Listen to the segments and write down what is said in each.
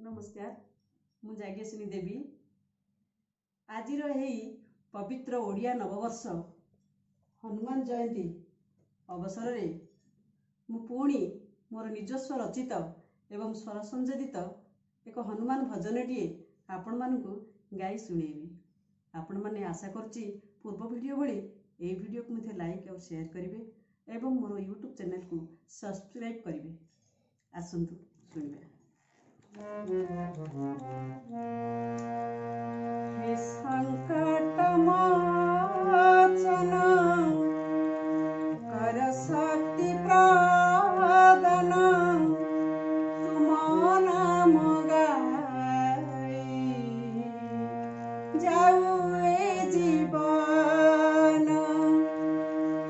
नमस्कार मु जाज्ञसिनी देवी आज पवित्र ओडिया नववर्ष हनुमान जयंती अवसर रे मु पुणी मोर निजस्व रचित एवं स्वर संयोजित एक हनुमान भजनटी आपण मानकु गाई सुनेबी। आपण माने आशा करछि पूर्व वीडियो भली ए वीडियो को मते लाइक और शेयर करिवे एवं मोर यूट्यूब चैनल को सब्सक्राइब करिवे। आसंतु सुनिबे। हे संकट मोचन कर शक्ति प्रदान तुम नाम गाई जाऊ ए जीवन।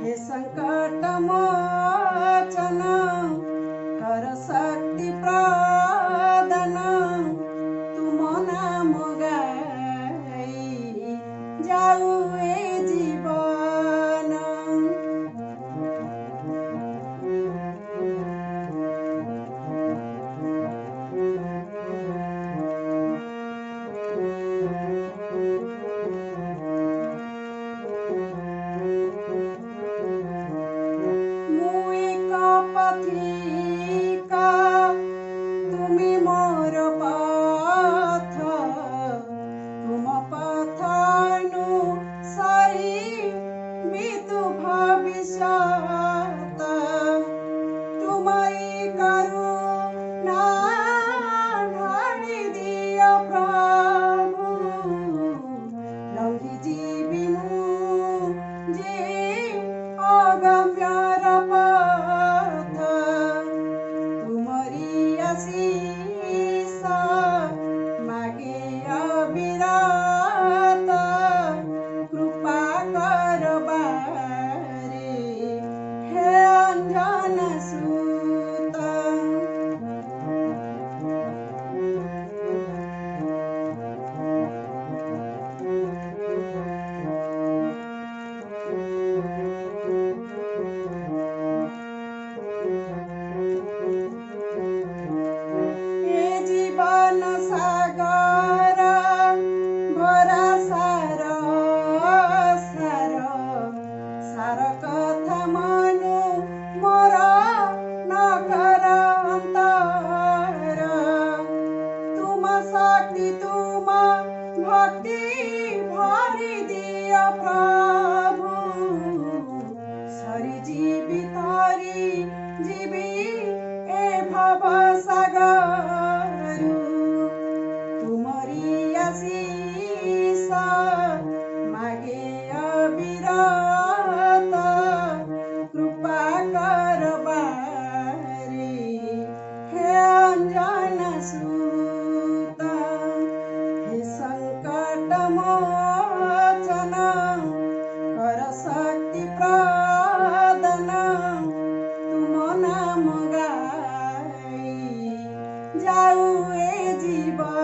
हे संकट मोचन कर शक्ति प्रदान तुम नाम गाई जाऊ ए जीवन। मु एक पथिका तुमी मोर पथ तुम पथानुसारी बितु भविष्यत तुमरी करुणा ढाळी दिय प्रभु लंघी जीवी मु जे अगम्यर पथ तुमरी आशीष मागे अविरत कृपा करबारे हे अंजन सुत। ए जीवन सागर भरा सार सार सार कथा मनु मोर नकर अंतर तुम शक्ति तुम भक्ति भरी दिय प्रभु सरी जीवी तारी जीवी ए भव सागर तुमरी आशीष मागे अविरत कृपा करबारे हे अंजन सुत। हे संकट मोचन कर शक्ति प्रदान तुम नाम गाई जाऊ ए जीवन।